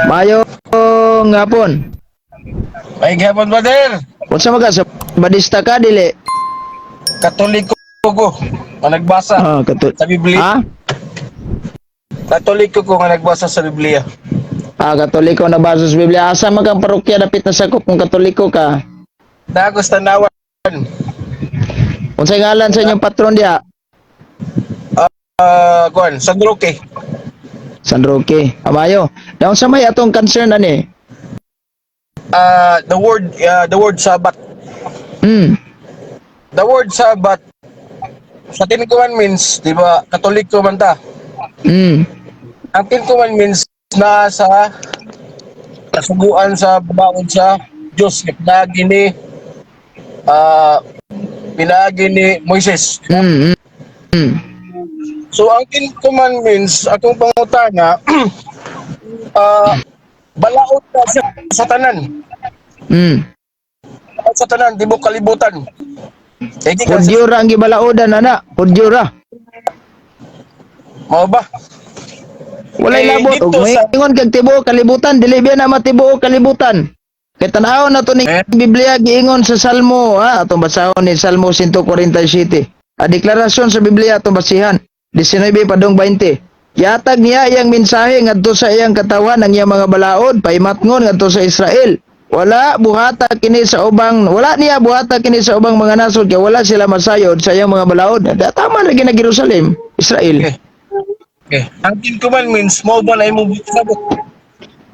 Mayo ngapon. Ay gihapon brother. Unsa man ka sa badista ka dili? Katoliko ko nga nagbasa sa Biblia. Ha? Katoliko ko nga nagbasa sa Biblia. Katoliko na basa sa Biblia. Asa man kang parokya dapit na sakop kung katoliko ka? Dagos tanawan. Unsay ngalan sa inyong patron diha? Kuan, San Roque. San Roque. Amayo. Daw sa may atong concern ani. The word Sabbath. The word Sabbath sa Ten Commandments, di ba, Katoliko man ta. Ang Ten Commandments na sa kasuguan sa babaon sa Diyos nga pinagi ni Moises. So ang Ten Commandments atong pangutana balaod na siya sa tanan. Sa tanan, di mo kalibutan. Hudyo ra ang gibalaodan ana. Hudyo ra. Mao ba? Walay labot. dito Ug sa- ingon kag tibuok kalibutan, dili biya na matibuok kalibutan. Kay tan-aw na to ni Biblia giingon sa Salmo, atong basahon ni Salmo 147. Deklarasyon sa Biblia atong basihan 19 padong 20. Yatag niya iyang mensahe ngadto sa iyang katawan ang iyang mga balaod paimatngon ngadto sa Israel. Wala niya buhata kini sa ubang mga nasod kay wala sila masayod sa iyang mga balaod. Tama na ginag Jerusalem, Israel. Okay. Ang Ten Commandments mo ba na imong sabot?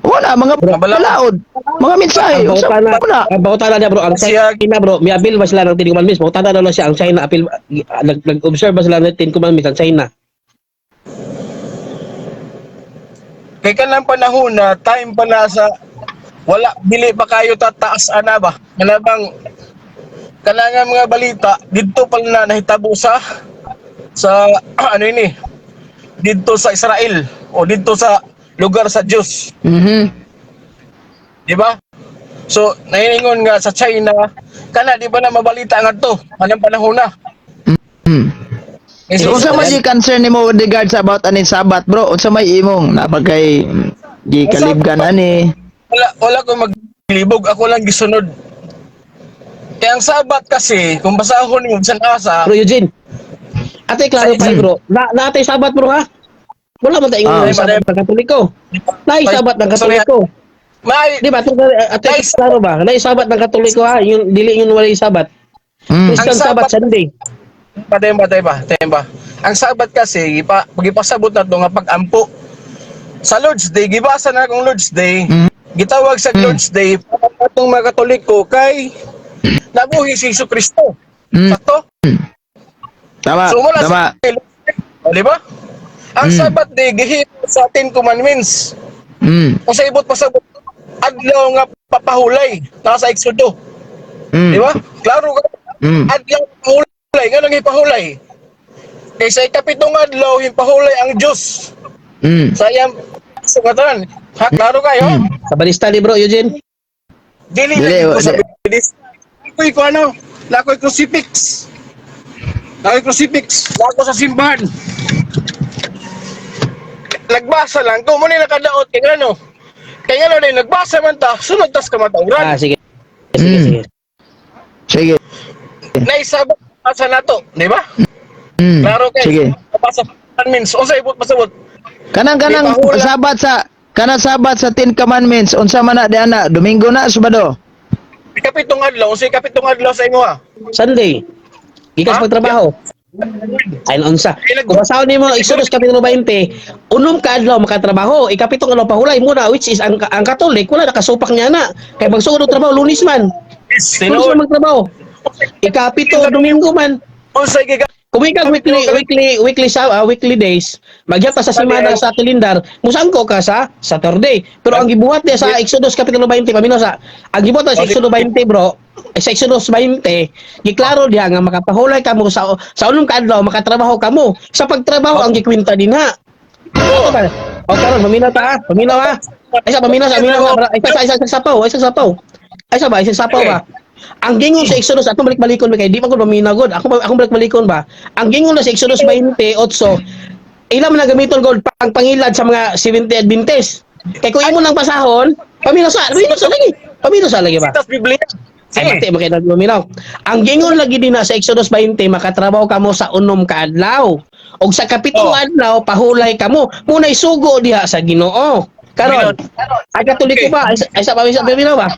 Wala mga balaod, mga mensahe. Ang Wala. bautana niya bro, ang China bro, may appeal ba sila ng Ten Commandments? Bautana daw na siya, ang China appeal, nag-observe ba sila ng Ten Commandments, ang China? Kay kanang panahon na time pa na sa wala dili pa kayo tataas ana ba? Kana bang kanang mga balita didto pa na nahitabo sa ano ini? Didto sa Israel o didto sa lugar sa Dios. Di ba? So nahiningon nga sa China kana di ba na mabalita ngadto kanang panahon na. So, unsa man si concern nimo with regards about ani Sabat, bro? Unsa may imong napagkay gikalibgan ani? Wala ko maglibog, ako lang gisunod. Kaya ang Sabat kasi, kung basahon mo bisan asa, Bro Eugene, atay klaro pa bro, natay sabat bro ha? Wala man tayong sabat ng Katoliko. Nay sabat ng Katoliko. may Di ba? Atay klaro ba? Nay sabat ng Katoliko ha? Yung dili yung wala sabat. Christian Ang Sabat Sabat- Sunday. Patay ba? Ang Sabat kasi, pagipasabot na ito nga pag-ampo. Sa Lord's Day, gibasa na akong Lord's Day, gitawag sa Lord's Day, itong mga Katoliko kay nabuhi si Jesu Kristo. Sakto? Tama, So mula tama. sa o, di ba? Ang Sabat Day, gihimo sa Ten Commandments. Kung sa ibot pasabot, adlaw nga papahulay, nasa Exodo. Di ba? Klaro ka. Adlaw pahulay, nga nang ipahulay. Kaya sa ikapitong adlaw, hipahulay ang Diyos. Sayang sugatan. Ha, klaro kayo? Sa balista ni bro Eugene. Dili ko sa bidis. Ako'y ko ano, lako'y crucifix. Lako sa simbahan. Nagbasa lang. Kung mo nakadaot, kaya ano? Kaya ano din, nagbasa man ta, sunod tas kamatauran. Sige. Sige. Sige. Naisabot sa nato, di ba? Klaro kayo. Sige. Kapasa means, o sa ibot pasabot. Kanang sabat sa Ten Commandments unsa man na di ana? Domingo na Sabado. Ikapitong adlaw, o sa ikapitong adlaw sa imo ha. Sunday. Gikas magtrabaho. Ay unsa. Kung basaon nimo Exodus kapitulo 20, unom ka adlaw makatrabaho, ikapitong adlaw pahulay muna which is ang Katolik wala nakasupak niya na. Kay magsugod og trabaho Lunes man. Lunes man magtrabaho. Ikapito Domingo man. O sa Kumikag weekly days, magyata sa semana sa kalendar, musangko ka sa Saturday. Pero ang gibuhat niya sa Exodus kapitulo 20, paminaw sa ang gibuhat sa Exodus 20 bro, sa Exodus 20, giklaro diha nga makapahulay kamo sa unong kadlaw makatrabaho kamo. Sa pagtrabaho ang gikwenta din ha. O karon paminaw ta ha, paminaw ha. Isa paminaw sa paminaw ha. Isa sapaw ba? Ang gingon sa Exodus, atong balik-balikon ba kay di man ko paminaw god. Ako balik-balikon ba? Ang gingon na sa Exodus 28, ilan man nagamiton god pangpangilad sa mga 70 Adventist. Kay kung imo nang basahon, paminosa lagi. Paminosa lagi ba? Sitas Biblia. Ay, mati mo kayo luminaw. Ang gingon lagi din na sa Exodus 20, makatrabaho kamo sa unom ka adlaw. Og sa kapitulo Oh. adlaw, pahulay kamo. Muna'y sugo diha sa Ginoo. Karon, ang Katoliko ba? Ay sa pamilya ba?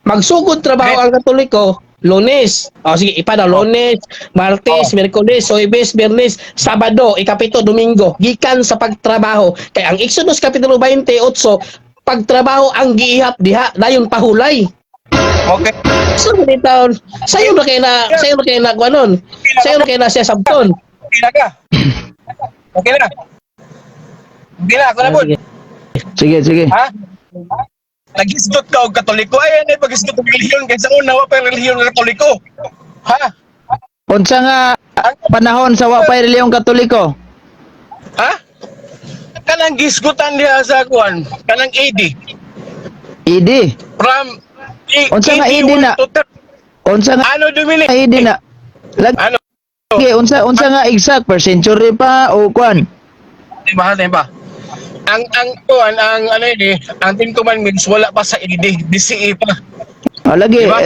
Magsugod trabaho ang Katoliko, Lunes. O sige, ipa na Lunes, Martes, Miyerkules, Huwebes, Biyernes, Sabado, Ikapito, Domingo. Gikan sa pagtrabaho. Kaya ang Exodus Kapitulo 28, pagtrabaho ang giihap diha, dayon pahulay. Okay. So, many taon. Sa'yo na kayo na kuanon. Sa'yo na kayo na siya sabton. Okay na ka. Okay na. Okay na, ako na po. Sige, sige. Ha? Nagisgot ka og Katoliko. Ay, ano yung pagisgot og relihiyon? Kaysa una, wa pa yung relihiyon ng Katoliko. Ha? Unsa nga panahon sa wa pay relihiyong Katoliko? Ha? Kanang gisgutan diha sa kuan, kanang AD. Idi. From Unsa nga AD na? Unsa nga Ano Dominic? Idi na? Lagi Ano? unsa nga exact per century pa o kwan? Diba, diba? Ang kuan, ang ano yun ang Ten Commandments wala pa sa AD, BCE pa. Lagi Diba?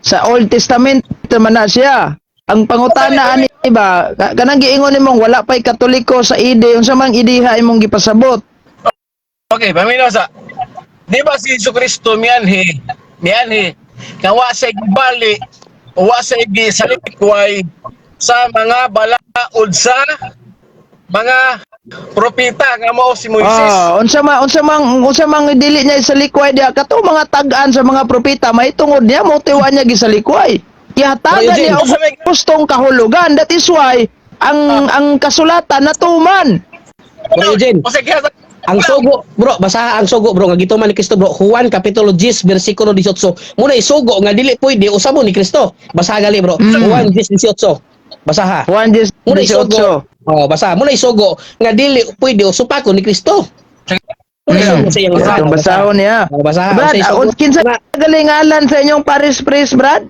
sa Old Testament man na siya. Ang pangutana ani ba kanang giingon nimong wala pay Katoliko sa ide unsa mang idiha imong gipasabot? Okay, paminosa. Di ba si Jesucristo miyanhi, kawa sa gibali, wa sa gisalikway sa mga balaod sa mga propeta nga mao si Moises. Unsa mang dili niya sa likway dia kato mga tag-an sa mga propeta mahitungod niya mo tiwa niya gisalikway. Ihatagan Eugene, niya og gustong kahulugan, that is why ang kasulatan natuman. Bro Eugene, O sige, ang sugo, bro, basaha ang sugo, bro, nga gituman ni Kristo, bro. Juan kapitulo 10 bersikulo 18. Muna isugo nga dili pwede usabo ni Kristo. Basaha gali, bro. Juan 10:18. Basaha. Juan Muna 18. isugo. Oh, basaha. Muna isugo nga dili pwede usupako ni Kristo. Muna isugo sa iyang basaha. Itong basahon niya. Basaha. Brad, Muna isugo. kinsa galingalan sa inyong Paris Priest, Brad?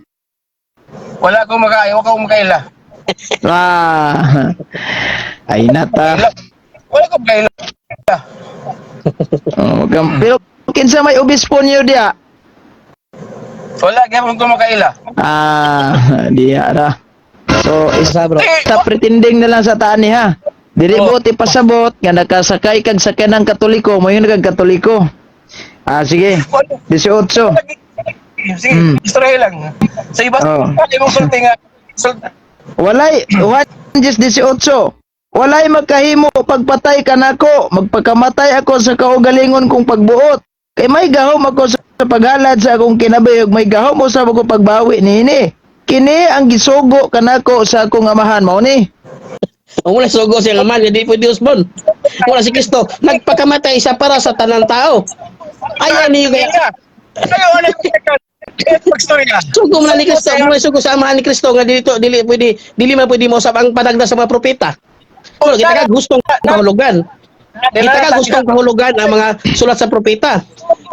wala akong makaila. Ay nata. Wala akong makaila. Pero kinsa may obispo niyo dia? Wala gyapon ko makaila. Diya ra. So, Basaha, bro. isa pretending na lang sa taan niya. Dili mo ipasabot nga nakasakay kag sakyan ng Katoliko, mo yun kag Katoliko. Sige. 18. Sige, istorya lang. Sa iba, imong sulti nga. Walay 18. Walay magkahimo pagpatay kanako, magpakamatay ako sa kaugalingon kong pagbuot. Kay may gahom ako sa paghalad sa akong kinabayog, may gahom mo sa ako pagbawi niini. Kini ang gisugo kanako sa akong amahan mao ni. Ang muna sugo siya nga man, hindi pwede usbon. Muna si Kristo, nagpakamatay siya para sa tanang tao. Ayan niyo kaya. Ayo, ano yung magstorya? Sugo man ni Kristo, muna sugo sa amahan ni Kristo nga dili man pwede mo usab ang panagda sa mga propeta. Pero kita ka gustong kahulugan. Kita ka gustong kahulugan ang mga sulat sa propeta.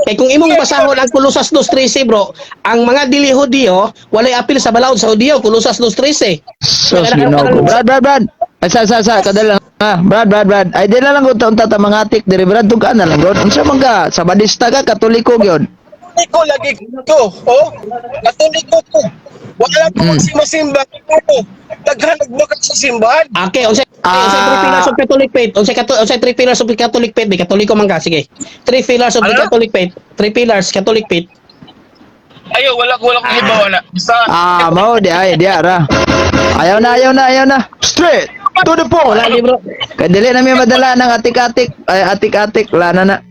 Kaya kung imong basahon ang Kolosas 2:13, bro, ang mga dili Hudiyo walay apil sa balaod sa Hudiyo, Kolosas 2:13. Sus Ginoo ko. Brad. Ay sa kadala. Brad. Ay dili lang gud unta ta mangatik diri Brad tug kana lang gud. Unsa man ka? Sabadista ka, Katoliko gyud. Katoliko lagi ko. Oh, Katoliko ko. Wala ko magsimba ko. Daghan nagbukat sa simbahan. Okay, unsay three pillars of Catholic faith? Unsay three pillars of Catholic faith? Di Katoliko man ka, sige. Three pillars of the Catholic faith. Three pillars Catholic faith. Ayo, wala ko hibawa na. Basta Mao di ay di ara. Ayaw na. Straight to the point. Wala ni bro. Kay dili na mi madala ng atik-atik. Ay atik-atik wala na.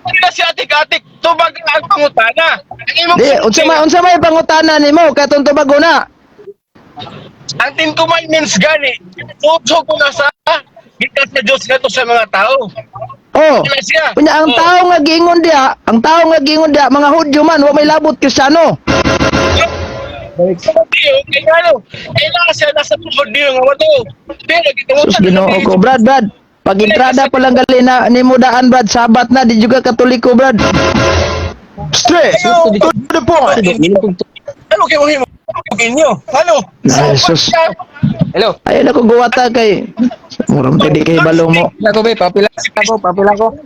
Hindi si atik-atik. Tubag ang pangutana. Ang imong Di unsa may pangutana nimo katong tubago na. ang Ten Commandments gani. Tutok ko na sa gikas na Diyos nga to sa mga tao. Wala siya. Kunya ang tao nga giingon dia, mga Hudyo man wa may labot Kristiyano. Kaya ano, kailangan siya nasa tuhod niyo nga wato. Pero Sus Ginoo ko, Brad. Pag entrada pa lang gali na nimo daan Brad, sabat na di juga Katoliko Brad. Straight to the point. Ano kayo mo? Inyo. Ano? Ay, sus. Hello. Ayun ako guwata kay Muram tadi kay balo mo. Ako be, papila ko.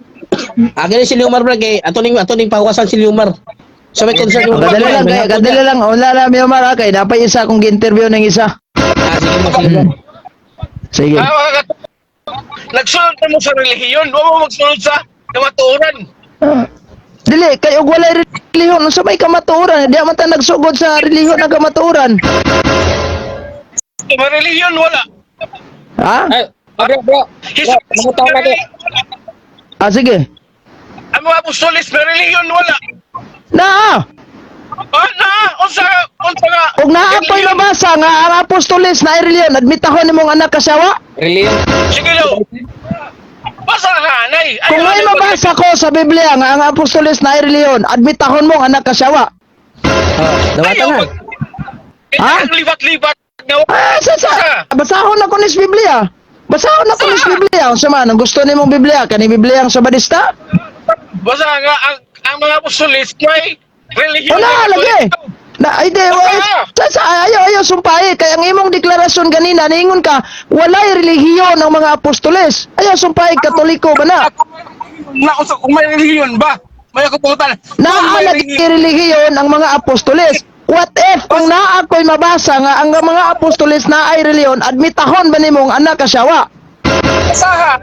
Agad si Liumar bro kay atuning pahukasan si Liumar. So may concern yung Kadali lang kaya, kadali lang. Wala lang yung mara kay dapat isa kong interview ng isa. Sige mo, sige bro. Sige. Nagsunod na mo sa relihiyon, huwag mo magsunod sa kamatuoran. Dili, kay og walay relihiyon sa may kamatuoran, di man ta nagsugod sa relihiyon ng kamatuoran. Sa relihiyon, wala. Ha? Bro. Jesus, Mga tao na to. Sige. ang mga apostolis, may relihiyon, wala. Na! Unsa nga? Og naa ko'y nabasa nga ang apostoles na ay relihiyon, admitahon nimong anak kasawa? Reliyon. Sige lo. Basa nga, nay. Kung may mabasa ko sa Biblia nga ang apostoles na ay relihiyon, admitahon mo anak kasawa. Dawatan na. Ha? Ang libat-libat. Basahon ako ni Biblia. Basahon ako ni Biblia. Unsa man ang gusto nimong Biblia? Kani Biblia ang sabadista? Basa nga, ang mga apostolis, may relihiyon. Wala lagi. Na ay di ayaw sumpay kay ang imong deklarasyon ganina niingon ka walay relihiyon ang mga apostoles. Ayaw sumpay katoliko ba na? Kung may relihiyon ba? May ako pumunta. Naa lagi relihiyon ang mga apostoles. What if kung naa ko'y mabasa nga ang mga apostoles na ay relihiyon, admitahon ba nimong anak kasawa? Basaha.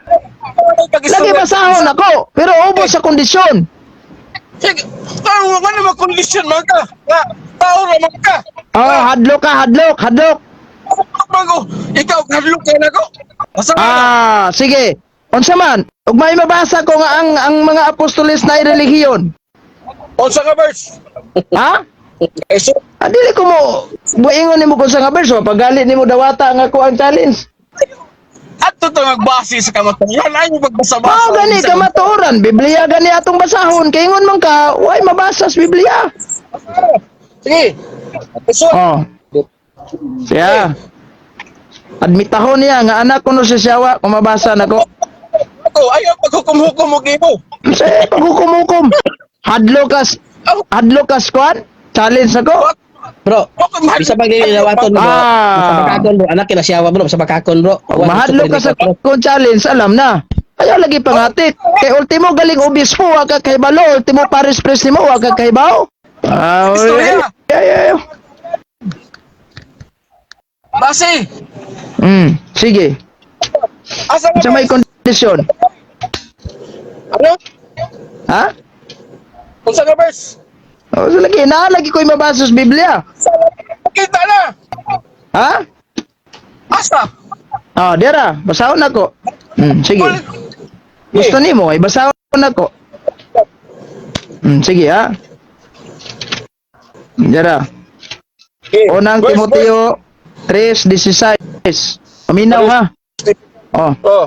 Lagi basahon ako, pero ubos sa kondisyon. Sige, tao nga naman kondisyon mga ka. Tao naman ka. Oh, hadlok. Bago, ikaw, hadlok ka na ko. Basaha. Sige. Unsa man, ug may mabasa ko nga ang mga apostoles na ay relihiyon. Unsa nga verse? Ha? So, Dili ko mo buingon nimo kung sa nga verso, pagalit nimo dawata nga ko ang challenge. at ito magbase sa kamaturan. Ay mo magbasa-basa. Mao gani kamatuoran, Biblia gani atong basahon. Kay ingon man ka, way mabasa sa Biblia. Sige. So, Oh. Siya. Admitahon niya nga anak ko no si Siyawa kung mabasa nako. ako, ayaw paghukum-hukum mo gimo. Say paghukum-hukum. Hadlokas kwan? Challenge nako. Bro, bisa pag nilawaton bro. Sa bakakon bro, anak kina siyawa bro, sa bakakon bro. Mahadlok ka sa kung challenge, alam na. Ayaw lagi pangatik. Kay ultimo galing obispo, wag ka kahibalo. Ultimo Paris Press nimo, wag ka kahibaw. Istorya. Ay. Base. Sige. Asa Sa may kondisyon. Ano? Ha? Unsa nga verse? So lagi ko'y mabasa sa Biblia. Kita na. Ha? Asa? Dira, basahon ako. Sige. Gusto nimo, ay basahon ako. Sige ha. Dira. Unang Timoteo 3:16. Aminaw ha. Oh.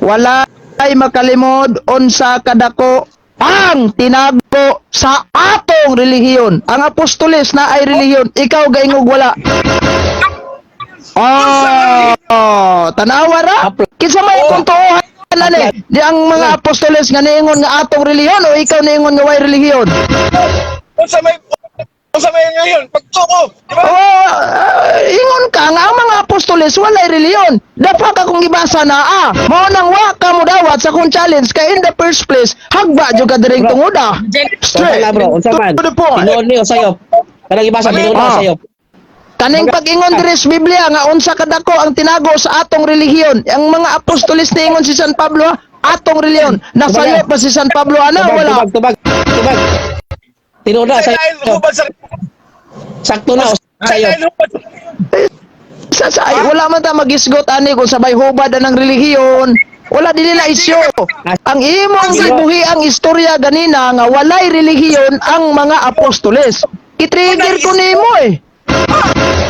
Wala ay makalimod unsa kadako ang tinago sa atong relihiyon. Ang apostoles na ay relihiyon, ikaw gaingog wala. Tanawa ra. Kinsa may kuntuohan ani? Di ang mga apostoles nga niingon nga atong relihiyon o ikaw niingon nga way relihiyon? Unsa may ngayon? Pagtuko. Diba? Ingon ka nga ang mga apostoles walay relihiyon. Dapat ka kung gibasa na mao nang wa ka mo dawat sa kung challenge kay in the first place hagba jud ka diring tungoda. Straight bro, unsa man? To the point. Tinuod niyo sayop. Kanang ibasa tinuod na sayop. Kaning pag-ingon diri sa Biblia nga unsa kadako ang tinago sa atong relihiyon. Ang mga apostoles niingon si San Pablo atong relihiyon. Nasayop pa si San Pablo wala. Tubag. Tinuod na sayop. Sakto na sayop. Wala man ta magisgot ani kung sabay hubad ang relihiyon. Wala dili na isyu. Ang imong gibuhi ang istorya ganina nga walay relihiyon ang mga apostoles. Gitrigger ko nimo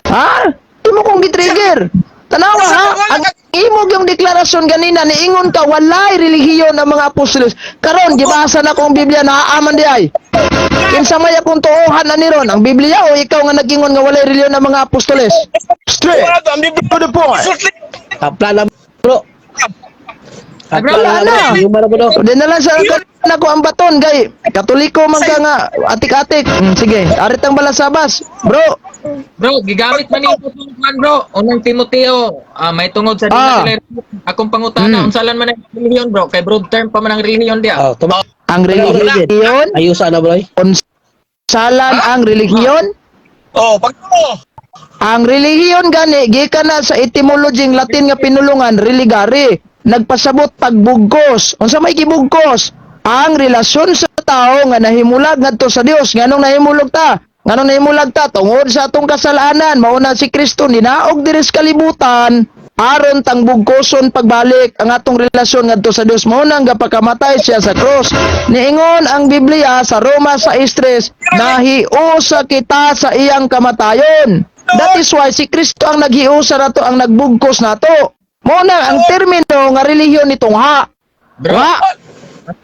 Ha? Imo kong gitrigger. Tanawa ha? Ang imo yung deklarasyon ganina niingon ka walay relihiyon ang mga apostoles. Karon gibasa na kong Biblia naaaman di ay. Kinsa may akong tuohan na niron ang Biblia o ikaw nga nagingon nga walay relihiyon ang mga apostoles? Straight. To the point. Kapla na bro. Wala na. Di na lang sa nako ang baton kay Katoliko man ka nga atik-atik. Sige, arit ang balasabas. Bro. Bro, gigamit man yung tutukan bro. Unang Timoteo, may tungod sa Akong pangutana, unsalan man ang relihiyon, bro? Kay broad term pa man ang relihiyon dia. Oh, tuma. Ang relihiyon, Ayusa na bro. unsalan ang relihiyon? Oh, pag mo. Ang relihiyon gani gikan na sa etymology ng Latin nga pinulungan religare, nagpasabot pagbugkos. Unsa may gibugkos? Ang relasyon sa tao nga nahimulag ngadto sa Dios. Nganong nahimulog ta? Nganong nahimulag ta tungod sa atong kasalanan? Mao na si Kristo ninaog diri sa kalibutan aron tang bugkoson pagbalik ang atong relasyon ngadto sa Dios. Mao nang gapakamatay siya sa cross. Niingon ang Biblia sa Roma 6:3, nahiusa kita sa iyang kamatayon. That is why si Kristo ang naghiusa nato, ang nagbugkos nato. Mao na ang termino nga relihiyon nitong ha. Bro, Ha?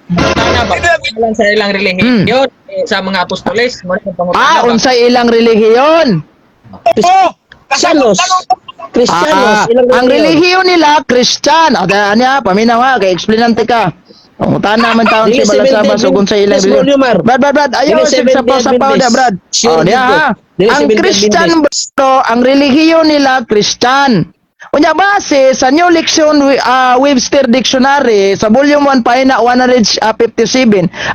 Tana ba? Unsalan sa ilang relihiyon sa mga apostoles, mo na pangutana ba? Unsay ilang relihiyon? Oh, Kristiyanos. Kristiyanos. Ilang Ang relihiyon? relihiyon nila Christian. O daan niya, paminaw ha, kay explanante ka. Ang utana man taon si Dili Balasabas o kung sa ilang Yes, relihiyon. Brad Yomar. Brad, ayaw Dili sa sapaw-sapaw Adventist. na, Brad. Sure, O niya dito. ha. Dili Ang Seventh Christian, Adventist. bro, ang relihiyon nila Christian. Unya base sa New Lexion Webster Dictionary sa volume 1 pahina 157,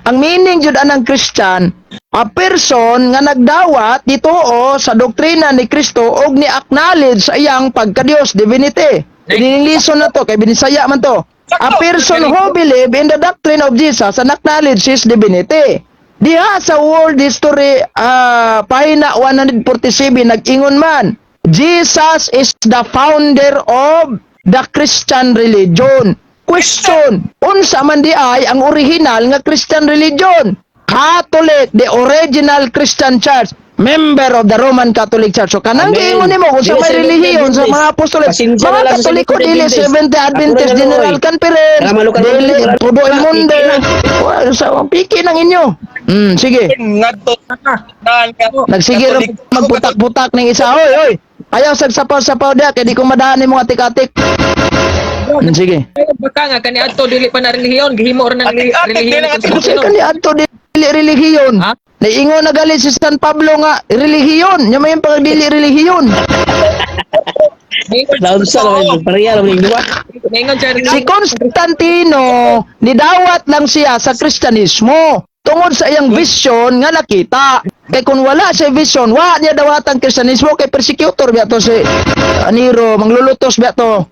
ang meaning jud anang Christian, a person nga nagdawat dituo sa doktrina ni Kristo og ni acknowledge sa iyang pagka-Dios, divinity. Ininglison na to kay binisaya man to. A person who believe in the doctrine of Jesus and acknowledge his divinity. Diha sa world history pahina 147 nag-ingon man, Jesus is the founder of the Christian religion. Question, unsa man di ay ang original nga Christian religion? Catholic, the original Christian church, member of the Roman Catholic Church. So kanang Amen. giingon nimo kung sa Dili may Seventh relihiyon sa Adventist. mga apostoles, Pasensya na mga lang sa Katoliko Seventh dili Adventist. Seventh Adventist Ako na General Lord. Conference, Kaya malukan mo, dili wala- todo el wala, mundo. piki na. Wala sa piki ng inyo. Sige. ngadto nan ka. Nagsigir magbutak-butak ng isa. Oy. Ayaw sagsapaw-sapaw dia kay di ko madaan ni mga tik-atik. Sige. Baka nga kani adto dili pa na relihiyon, gihimo ra ng Atik-atik, relihiyon dili kung atik. sino Kasi sino. kani adto dili relihiyon. Ha? Naingon na gali si San Pablo nga relihiyon. Nya may pag dili relihiyon. Naunsa naman. Pareha naman yung dua. Ningon siya Si Constantino nidawat lang siya sa Kristyanismo tungod sa iyang vision nga nakita. Kay kung wala siya vision, wa niya dawatan Kristyanismo kay persecutor biya to si Nero, manglulutos biya to.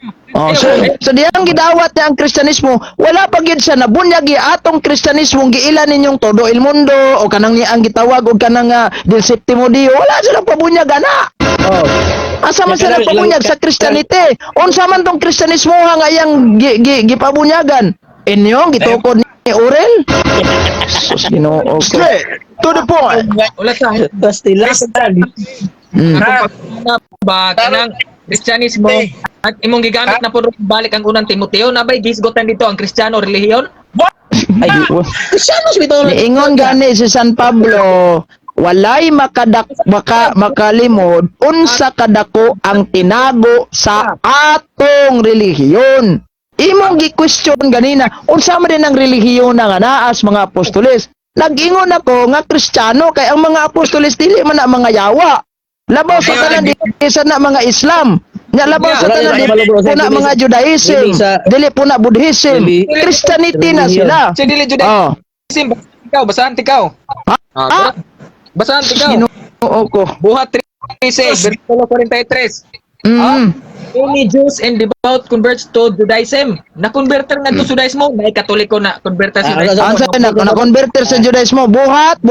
So diyang gidawat niya ang Kristyanismo, wala pa gyud siya nabunyagi atong Kristyanismo giilan ninyong todo el mundo o kanang ang gitawag og kanang del septimo dio, wala sila pabunyag ana. Oh. Asa man sila pabunyag sa Christianity? Unsa man tong Kristyanismo nga iyang gipabunyagan? Inyong gitukod ni Urel? Sus, Ginoo ko. To the point. ulat sa Pastila. Mm. na ba kanang Kristyanismo at imong gigamit na puro balik ang unang Timoteo na ba'y gisgotan dito ang Kristiyano relihiyon? Ay, Kristiyanos bitaw. niingon gani si San Pablo, walay makalimod unsa kadako ang tinago sa atong relihiyon. Imong gi-question ganina, unsa man din ang relihiyon nga naas mga apostoles? Nag-ingon ako nga Kristiyano kay ang mga apostoles dili man na mga yawa. Labaw sa tanan di sa na mga Islam. Nya labaw sa tanan di po na mga Judaism. Dili po na Buddhism. Christianity na sila. Si dili Oh. Judaism, basahan tikaw. Ah, Basahan tikaw. Ginoo ko. Buhat 36, versikulo 43. Only Jews and devout converts to Judaism. Na-converter nga to Judaismo, may Katoliko na converter sa Judaismo. Ansa na converter sa Judaismo? Buhat.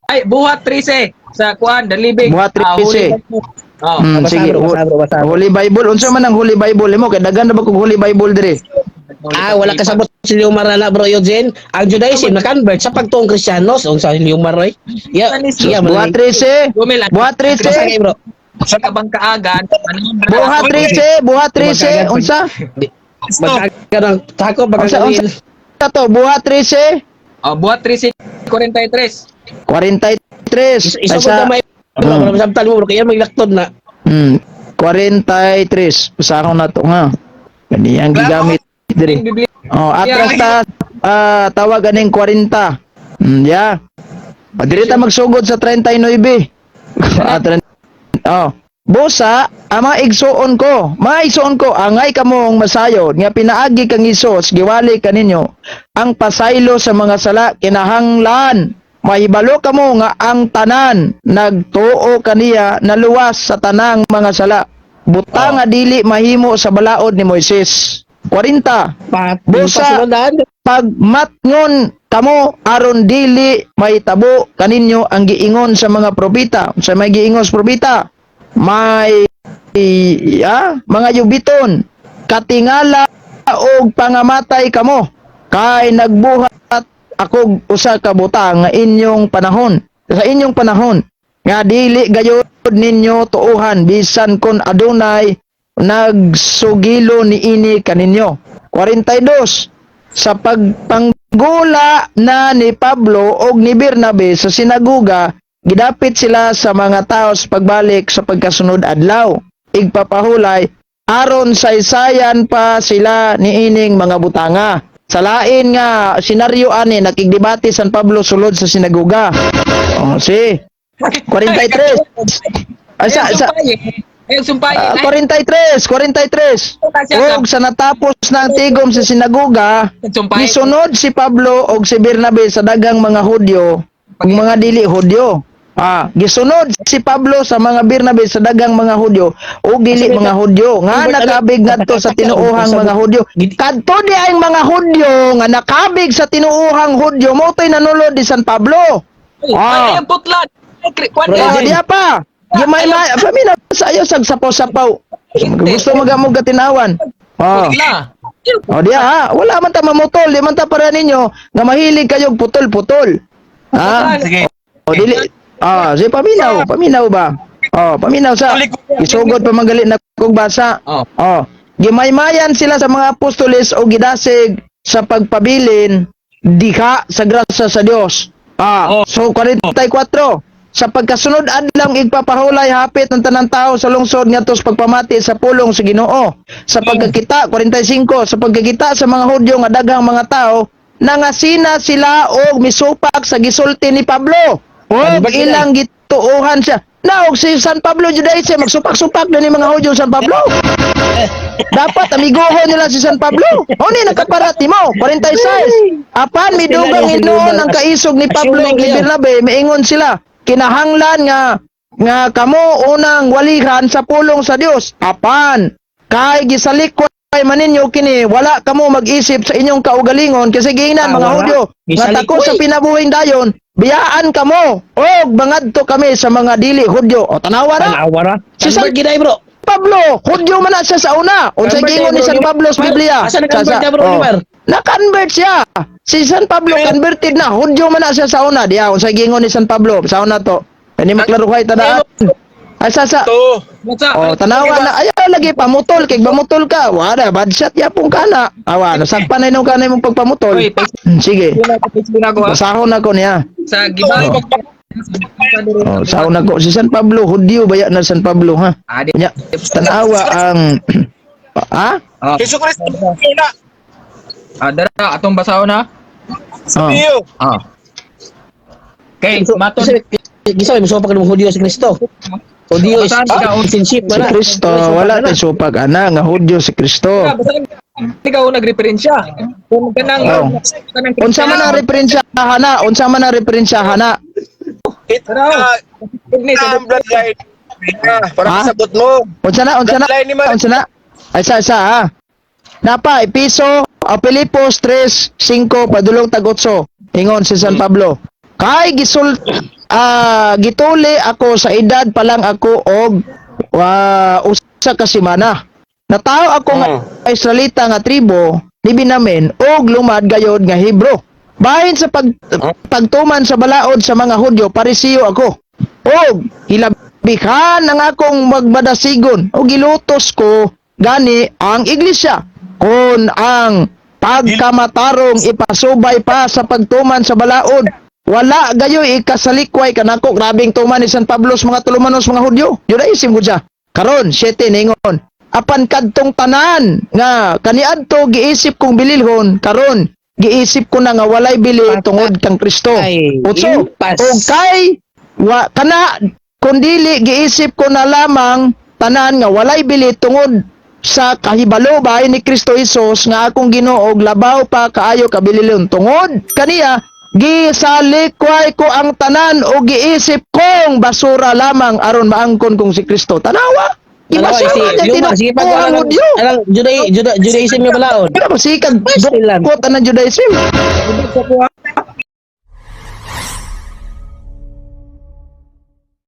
Ay, buhat 13 sa kuan, dalibig. Buhat 13. Sige. Basa. Holy Bible. Unsa man ang Holy Bible mo? Kay daghan na ba kog Holy Bible dire? Wala kasabot si Liumar na bro Eugene. Ang Judaism na-convert sa pagtuong Kristiyanos. Ang sa Liumar Roy. Buhat 13. Buhat 13. Basa bro. Sa kabang kaagan, Buhat 13. Unsa? Magkaga ng tako. Unsa to? Buhat 13. buhat 13, 43. 43. Isa ko na may samtal mo bro. Kaya maglaktod na. 43. Usahon na to nga. Ganiyang gigamit dire. Biblia. Atras ta tawag aning 40. Yeah. Diri ta magsugod sa 39. Busa, mga igsuon ko, angay kamong masayod, nga pinaagi kang Isos, giwali kaninyo, ang pasaylo sa mga sala, kinahanglan, mahibalo kamo nga ang tanan, nagtuo kaniya, naluwas sa tanang mga sala, butang nga dili mahimo sa balaod ni Moises. 40, Busa, pagmatngon kamo aron dili mahitabo kaninyo ang giingon sa mga propeta. Sa may giingos propeta, may mga yubiton, katingala og pangamatay kamo, kay nagbuhat akog usa ka butang nga inyong panahon, sa inyong panahon, nga dili gayud ninyo tuuhan bisan kon adunay nagsugilo ni ini kaninyo. 42, sa pagpanggula na ni Pablo og ni Bernabe sa sinaguga, gidapit sila sa mga tao sa pagbalik sa pagkasunod adlaw, igpapahulay aron saysayan pa sila niining mga butanga. Sa lain nga senaryo ani nakigdebate San Pablo sulod sa sinaguga. Si 43. Sumpay. 43. Og sa natapos ng tigom sa sinaguga, gisunod si Pablo og si Bernabe sa daghang mga Hudyo ug mga dili Hudyo. Gisunod si Pablo sa mga Bernabe sa daghang mga Hudyo ug dili mga Hudyo nga nakabig ngadto sa tinuohang mga Hudyo. Kadto di ang mga Hudyo nga nakabig sa tinuohang Hudyo mo toy nanulod di San Pablo. Ay, ang putlan. Diya pa. Gimay-may, paminaw sa iyo sagsapaw-sapaw. Gusto magamog katinawan. Diya wala man ta mamutol, di man ta para ninyo nga mahilig kayo putol-putol. Sige. Dili. Si paminaw ba? Paminaw sa isugod pa manggali na kog basa. Gimay-mayan sila sa mga apostoles o gidasig sa pagpabilin diha sa grasya sa Dios. So 44, sa pagkasunod adlaw igpapahulay hapit ng tanang tao sa lungsod ngadto sa pagpamati sa pulong sa Ginoo. Sa pagkakita 45, sa pagkakita sa mga Hudyo nga daghang mga tao nangasina sila og misupak sa gisulti ni Pablo. Og ilang gituohan siya. Naog si San Pablo Judaism magsupak-supak na ni mga Hudyo San Pablo. Dapat amigohon nila si San Pablo. Ni nakaparati mo 46. Apan midugang hinuon ang kaisog ni Pablo ug ni Bernabe, miingon sila, kinahanglan nga kamo unang walihan sa pulong sa Dios. Apan kay gisalikway man ninyo kini, wala kamo mag-isip sa inyong kaugalingon kasi giingnan mga Hudyo nga tako sa pinabuhing dayon, biyaan kamo og bangadto kami sa mga dili Hudyo. Tanawa ra. Si San bro. Pablo, Hudyo man na siya sa una. Unsa giingon ni San Pablo sa Biblia? Asa na-convert na bro, Oliver? Na-convert siya. Si San Pablo converted na. Hudyo man na siya sa una. Diya, unsa giingon ni San Pablo sa una to. Ani maklaruhay tadaan. Ay sasa. Tanawa na ayaw lagi pamutol kay pamutol ka. Wala bad shot yapon kana. Nasakpan na nung kanay mong pagpamutol. Sige. Basahon ako niya. Sa gibay Sahon ako si San Pablo, Hudyo baya na San Pablo ha. Nya tanawa ang Hesus Kristo na. Dara atong basahon na. Iyo. Okay, maton. Gisa mo supak ng Hudyo si Kristo. Hudyo is citizenship si Kristo, wala tay supag ana nga Hudyo si Kristo. Ikaw nagreferensya. Kung kanang Unsa man ang referensyahan na? Unsa man ang referensyahan na? Bloodline. Para sabot mo. Unsa na? Ay sa ha. Napa Episo Pilipos 3:5 padulong tag 8. Ingon si San Pablo. Kay gituli ako sa edad pa lang ako og usa ka semana. Natao ako nga Israelita nga tribo ni Benjamin og lumad gayod nga Hebro. Bahin sa pagtuman sa balaod sa mga Hudyo, Parisiyo ako. Og hilabihan ang akong magbadasigon og gilutos ko gani ang iglesia. Kung ang pagkamatarong ipasubay pa sa pagtuman sa balaod, wala gayoy ikasalikway kanako. Grabing tuman ni San Pablo sa mga tulumanos mga Hudyo. Judaism ko siya. Karon 7 ningon. Apan kadtong tanan nga kaniadto giisip kong bililhon, karon giisip ko na nga walay bili tungod kang Kristo. Utso, o kay kana Kundili giisip ko na lamang tanan nga walay bili tungod sa kahibalo bahay ni Kristo Hesus nga akong Ginoo labaw pa kaayo kabililon tungod kaniya gisalikway ko ang tanan o giisip kong basura lamang aron maangkon kong si Kristo. Tanawa. Ibasura niya Luma, sige pag tinukuha mo Diyo. alang Judaism nga balaod. Kaya masikag Still lang. dukot ang Judaism. Sa kuha.